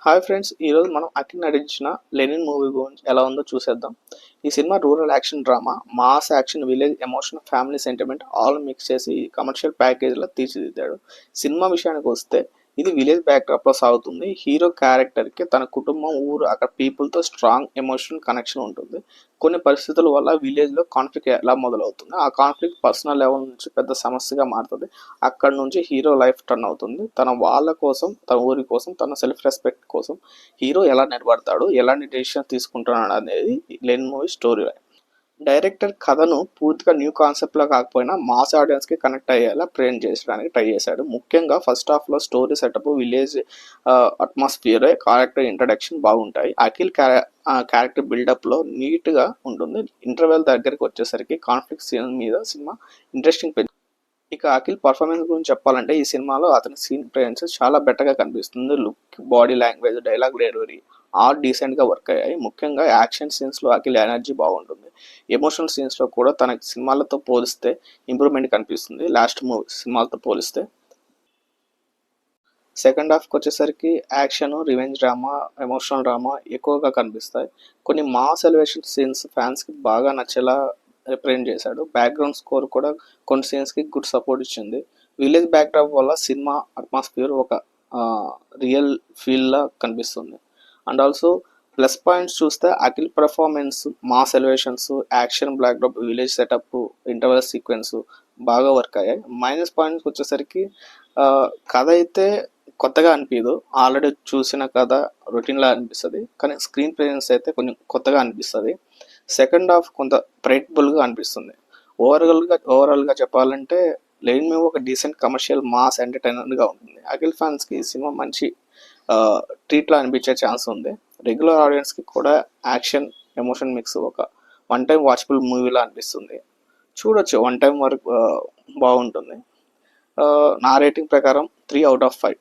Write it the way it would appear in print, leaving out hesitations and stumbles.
Hi friends, ఈరోజు మనం అఖిల్ నటించిన లెనిన్ మూవీ గురించి ఎలా ఉందో చూసేద్దాం. ఈ cinema rural action drama, mass action, village emotion, family sentiment all mix చేసి కమర్షియల్ ప్యాకేజ్లో తీర్చిదిద్దాడు. సినిమా విషయానికి వస్తే ఇది విలేజ్ బ్యాక్డ్రాప్లో సాగుతుంది. హీరో క్యారెక్టర్కి తన కుటుంబం, ఊరు, అక్కడ పీపుల్తో స్ట్రాంగ్ ఎమోషనల్ కనెక్షన్ ఉంటుంది. కొన్ని పరిస్థితుల వల్ల విలేజ్లో కాన్ఫ్లిక్ట్ ఎలా మొదలవుతుంది, ఆ కాన్ఫ్లిక్ట్ పర్సనల్ లెవెల్ నుంచి పెద్ద సమస్యగా మారుతుంది. అక్కడ నుంచి హీరో లైఫ్ టర్న్ అవుతుంది. తన వాళ్ళ కోసం, తన ఊరి కోసం, తన సెల్ఫ్ రెస్పెక్ట్ కోసం హీరో ఎలా నిలబడతాడు, ఎలాంటి డెసిషన్ తీసుకుంటున్నాడు అనేది Lenin movie story line. Director కథను పూర్తిగా న్యూ కాన్సెప్ట్లో కాకపోయినా మాస్ ఆడియన్స్కి కనెక్ట్ అయ్యేలా ప్రేరణ చేసడానికి ట్రై చేశాడు. ముఖ్యంగా ఫస్ట్ హాఫ్లో story setup, village atmosphere, character introduction బాగుంటాయి. అఖిల్ క్యారెక్టర్ బిల్డప్లో నీట్గా ఉంటుంది. ఇంటర్వెల్ దగ్గరికి వచ్చేసరికి కాన్ఫ్లిక్ట్ సీన్ మీద సినిమా ఇంట్రెస్టింగ్ పెంచుతుంది. ఇక అఖిల్ పర్ఫార్మెన్స్ గురించి చెప్పాలంటే ఈ సినిమాలో అతని సీన్ ప్రెజెన్స్ చాలా బెటర్గా కనిపిస్తుంది. Look, body language, dialogue delivery all డీసెంట్గా వర్క్ అయ్యాయి. ముఖ్యంగా యాక్షన్ సీన్స్లో అఖిల్ ఎనర్జీ బాగుంటుంది. ఎమోషనల్ సీన్స్లో కూడా తన సినిమాలతో పోలిస్తే ఇంప్రూవ్మెంట్ కనిపిస్తుంది. లాస్ట్ మూవీ సినిమాలతో పోలిస్తే సెకండ్ హాఫ్కి వచ్చేసరికి action, revenge drama, emotional drama ఎక్కువగా కనిపిస్తాయి. కొన్ని మాస్ ఎలివేషన్ సీన్స్ ఫ్యాన్స్కి బాగా నచ్చేలా రిప్రజెంట్ చేశాడు. బ్యాక్గ్రౌండ్ స్కోర్ కూడా కొన్ని సీన్స్కి గుడ్ సపోర్ట్ ఇచ్చింది. విలేజ్ బ్యాక్డ్రాప్ వల్ల సినిమా అట్మాస్ఫియర్ ఒక రియల్ ఫీల్లా కనిపిస్తుంది. అండ్ ఆల్సో ప్లస్ పాయింట్స్ చూస్తే Akhil performance, mass elevations, action, backdrop, village setup, interval sequence బాగా వర్క్ అయ్యాయి. మైనస్ పాయింట్స్ వచ్చేసరికి కథ అయితే కొత్తగా అనిపించదు. ఆల్రెడీ చూసిన కథ రొటీన్లా అనిపిస్తుంది. కానీ స్క్రీన్ ప్రెజెన్స్ అయితే కొంచెం కొత్తగా అనిపిస్తుంది. సెకండ్ హాఫ్ కొంత ప్రెడిక్టబుల్గా అనిపిస్తుంది. ఓవరాల్గా చెప్పాలంటే లెనిన్ మూవీ ఒక డీసెంట్ కమర్షియల్ మాస్ ఎంటర్టైనర్గా ఉంటుంది. అఖిల్ ఫ్యాన్స్కి ఈ సినిమా మంచి ట్రీట్లా అనిపించే ఛాన్స్ ఉంది. రెగ్యులర్ ఆడియన్స్కి కూడా యాక్షన్, ఎమోషన్ మిక్స్ ఒక వన్ టైం వాచబుల్ మూవీలా అనిపిస్తుంది. చూడొచ్చు, వన్ టైం వరకు బాగుంటుంది. నా రేటింగ్ ప్రకారం 3/5.